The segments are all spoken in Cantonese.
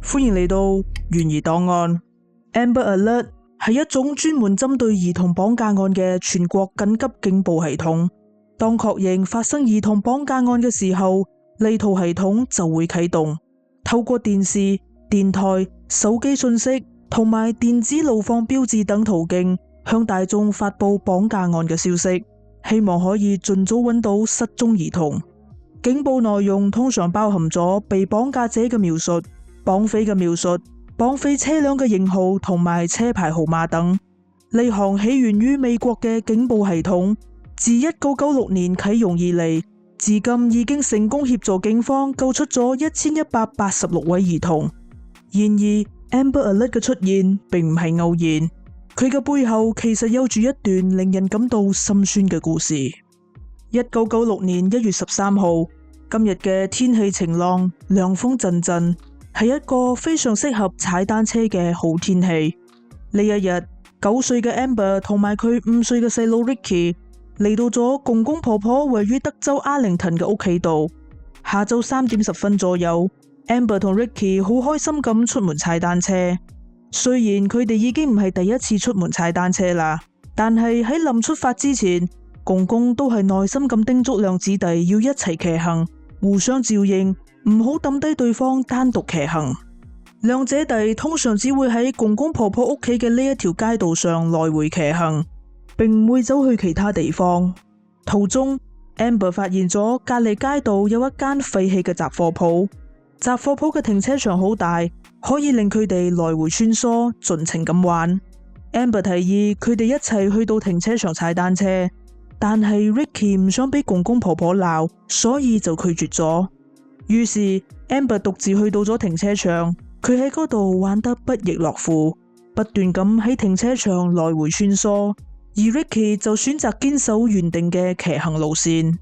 歡迎嚟到懸疑檔案。Amber Alert 係一種專門針對兒童綁架案嘅全國緊急警報系統。當確認發生兒童綁架案嘅時候，呢套系統就會啟動，透過電視、電台、手機信息同埋電子路況標誌等途徑向大眾發佈綁架案嘅消息，希望可以盡早揾到失蹤兒童。警報內容通常包含咗被綁架者嘅描述、綁匪嘅描述、綁匪車輛嘅型號同埋車牌號碼等。呢項起源於美國嘅警報系統，自1996年啟用以嚟，至今已經成功協助警方救出咗1186位兒童。然而 Amber Alert 嘅出現並唔係偶然，佢嘅背後其實有住一段令人感到心酸嘅故事。1996年1月13號，今日嘅天氣晴朗，涼風陣陣，係一個非常適合踩單車嘅好天氣。呢一日，9歲嘅 Amber 同埋佢5歲嘅細佬 Ricky 嚟到咗公公婆婆位於德州阿靈頓嘅屋企度。下晝3點10分左右， Amber 同 Ricky 好開心咁出門踩單車。雖然佢哋已經唔係第一次出門踩單車啦，但係喺臨出發之前，公公都係耐心咁叮囑兩姊弟要一齊騎行，互相照應，唔好抌低對方單獨騎行。兩姐弟通常只會喺公公婆婆屋企嘅呢一條街道上來回騎行，並唔會走去其他地方。途中 Amber 發現咗隔籬街道有一間廢棄嘅雜貨鋪，雜貨鋪嘅停車場好大，可以令佢哋來回穿梭，盡情咁玩。Amber 提議佢哋一齊去到停車場踩單車，但係 Ricky 唔想俾公公婆婆鬧，所以就拒絕咗。於是 Amber 獨自去到咗停車場，佢喺嗰度玩得不亦樂乎，不斷咁喺停車場來回穿梭，而 Ricky 就選擇堅守原定嘅騎行路線。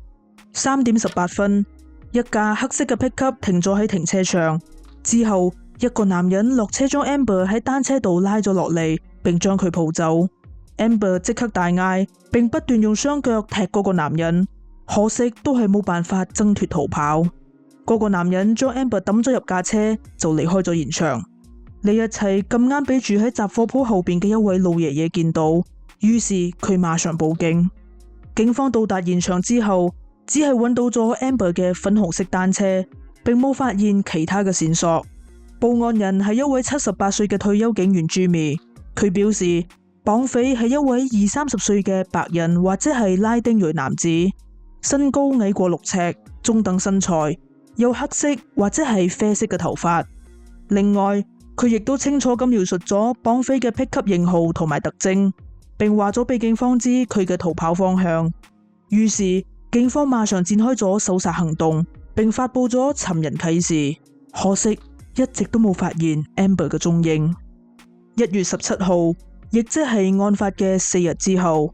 3點18分，一架黑色嘅 pickup 停咗喺停車場之後，一個男人落車將 Amber 喺單車度拉咗落嚟，並將佢抱走。Amber 即刻大嗌，並不斷用雙腳踢嗰個男人，可惜都係冇辦法掙脫逃跑。嗰個男人將 Amber 抌咗入架車，就離開咗現場。呢一切咁啱俾住喺雜貨鋪後邊嘅一位老爺爺見到，於是佢馬上報警。警方到達現場之後，只係揾到咗 Amber 嘅粉紅色單車，並冇發現其他嘅線索。報案人係一位78歲嘅退休警員 Jimmy， 佢表示綁匪係一位20-30歲嘅白人或者係拉丁裔男子，身高矮過6尺，中等身材，有黑色或者係啡色嘅頭髮。另外，佢亦都清楚咁描述咗綁匪嘅 pickup 型號同埋特徵，並話咗俾警方知佢嘅逃跑方向。於是警方馬上展開咗搜查行動，並發佈咗尋人啟事。可惜一直都冇發現 Amber 嘅蹤影。1月17號，亦即係案發嘅4日之後，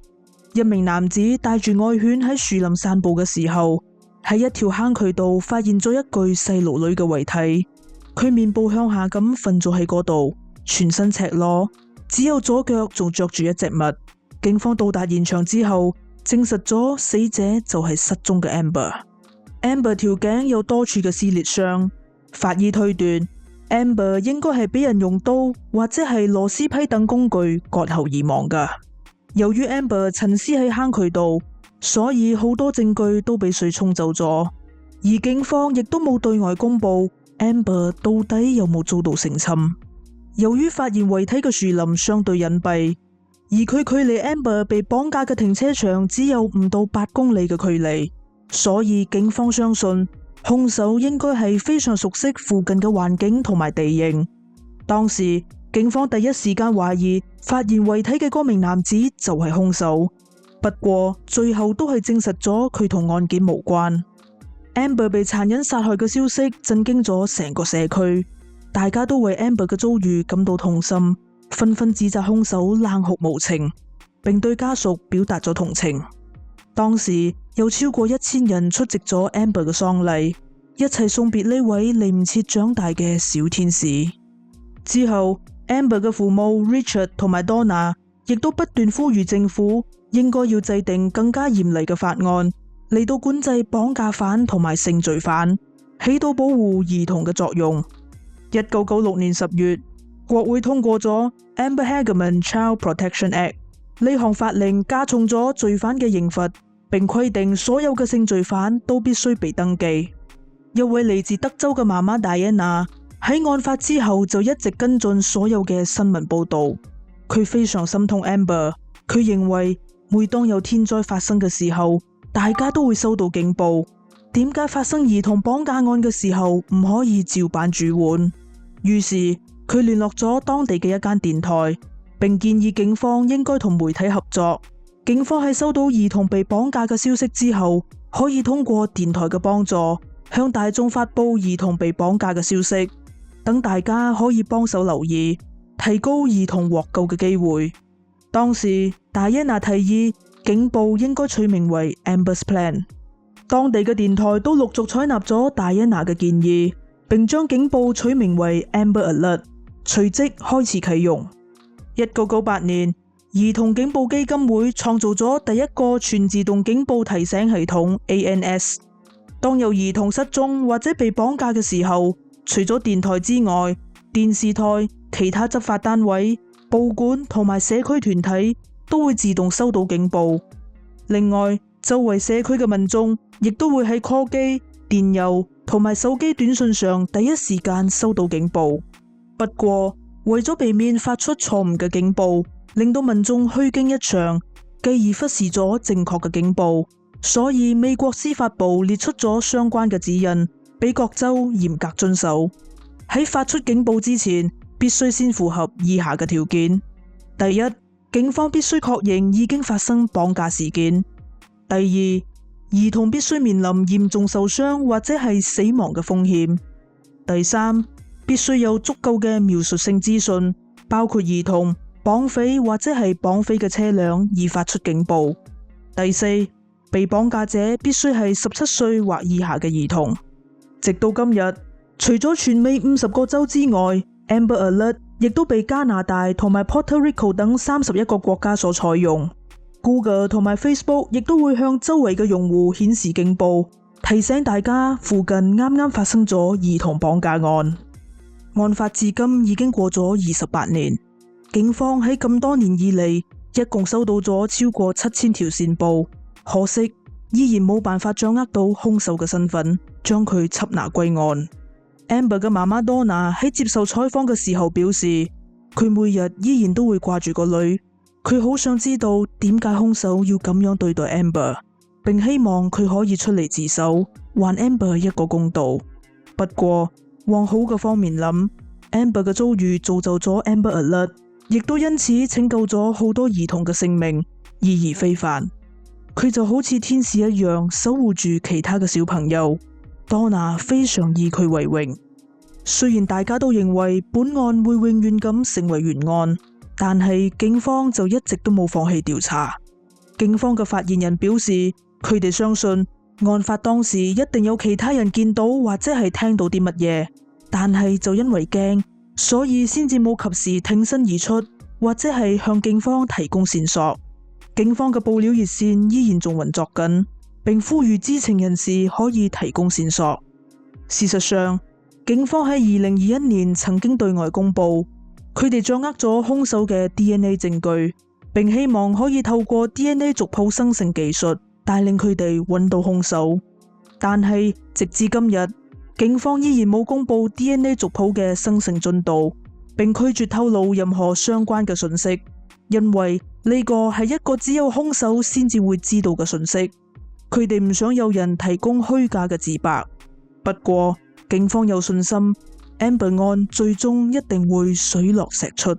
一名男子帶住愛犬喺樹林散步嘅時候，喺一條坑渠度發現咗一具細路女嘅遺體。佢面部向下咁瞓咗喺嗰度，全身赤裸，只有左腳仲着住一隻襪。警方到達現場之後，證實咗死者就係失蹤嘅 Amber。Amber 條頸有多處嘅撕裂傷，法醫推斷 Amber 應該係俾人用刀或者係螺絲批等工具割喉而亡噶。由於 Amber 陳屍喺坑渠度，所以好多證據都被水沖走咗，而警方亦都冇對外公布 Amber 到底有冇遭到性侵。由於發現遺體嘅樹林相對隱蔽，而佢距離 Amber 被綁架嘅停車場只有唔到8公里嘅距離，所以警方相信兇手應該係非常熟悉附近嘅環境同埋地形。當時警方第一時間懷疑發現遺體嘅嗰名男子就係兇手，不過最後都係證實咗佢同案件無關。Amber 被殘忍殺害嘅消息震驚咗成個社區，大家都為 Amber 嘅遭遇感到痛心，紛紛指責兇手冷酷無情，並對家屬表達咗同情。當時有超過1000人出席咗 Amber 嘅喪禮，一齊送別呢位嚟唔切長大嘅小天使。之後 Amber 嘅父母 Richard 同埋 Donna 亦都不斷呼籲政府應該要制定更加嚴厲嘅法案，嚟到管制綁架犯同埋性罪犯，起到保護兒童嘅作用。1996年10月，國會通過咗 Amber Hagerman Child Protection Act， 呢項法令加重咗罪犯嘅刑罰，並規定所有嘅性罪犯都必須被登記。一位嚟自德州嘅媽媽戴安娜喺案發之後就一直跟進所有嘅新聞報道，佢非常心痛 Amber， 佢認為每當有天災發生嘅時候，大家都會收到警報，點解發生兒童綁架案嘅時候唔可以照辦煮碗？於是佢聯絡咗當地嘅一間電台，並建議警方應該同媒體合作。警方喺收到兒童被綁架嘅消息之後，可以通過電台嘅幫助，向大眾發佈兒童被綁架嘅消息，等大家可以幫手留意，提高兒童獲救嘅機會。當時戴安娜提議警報應該取名為 Amber's Plan， 當地嘅電台都陸續採納咗戴安娜嘅建議，並將警報取名為 Amber Alert， 隨即開始啟用。1998年，兒童警報基金會創造咗第一個全自動警報提醒系統 ANS。當有兒童失蹤或者被綁架嘅時候，除咗電台之外，電視台、其他執法單位、報館同埋社區團體都會自動收到警報。另外，周圍社區嘅民眾亦都會喺 call 機、電郵同埋手機短信上第一時間收到警報。不過，為咗避免發出錯誤嘅警報，令到民眾虛驚一場，繼而忽視咗正確嘅警報，所以美國司法部列出咗相關嘅指引，俾各州嚴格遵守。喺發出警報之前，必須先符合以下嘅條件：第一，警方必須確認已經發生綁架事件；第二，兒童必須面臨嚴重受傷或者係死亡嘅風險；第三，必須有足夠嘅描述性資訊，包括兒童、綁匪或者係綁匪嘅車輛，以發出警報；第四，被綁架者必須係17歲或以下嘅兒童。直到今日，除咗全美50個州之外， Amber Alert 亦都被加拿大同埋 Puerto Rico 等31個國家所採用。Google 同埋 Facebook 亦都會向周圍嘅用戶顯示警報，提醒大家附近啱啱發生咗兒童綁架案。案發至今已經過咗28年，警方喺咁多年以嚟，一共收到咗超過7000條線報，可惜依然冇辦法掌握到兇手嘅身份，將佢緝拿歸案。Amber 嘅媽媽 Donna 喺接受採訪嘅時候表示，佢每日依然都會掛住個女，佢好想知道點解兇手要咁樣對待 Amber， 並希望佢可以出嚟自首，還 Amber 一個公道。不過往好嘅方面諗， Amber 嘅遭遇造就咗 Amber Alert， 亦都因此拯救咗好多兒童嘅性命，意義非凡。佢就好似天使一樣守護住其他嘅小朋友。Donna 非常以佢為榮。雖然大家都認為本案會永遠咁成為懸案，但係警方就一直都冇放棄調查。警方嘅發言人表示，佢哋相信案發當時一定有其他人見到或者係聽到啲乜嘢，但係就因為驚，所以先至冇及時挺身而出，或者係向警方提供線索。警方嘅報料熱線依然仲運作緊，並呼籲知情人士可以提供線索。事實上，警方喺2021年曾經對外公布，佢哋掌握咗兇手嘅 DNA 證據，並希望可以透過 DNA 族譜生成技術帶領佢哋揾到兇手。但係直至今日，警方依然冇公布 DNA 族譜嘅生成進度，並拒絕透露任何相關嘅信息，因為呢個係一個只有兇手先至會知道嘅信息。佢哋唔想有人提供虛假嘅自白。不過警方有信心，Amber案最終一定會水落石出。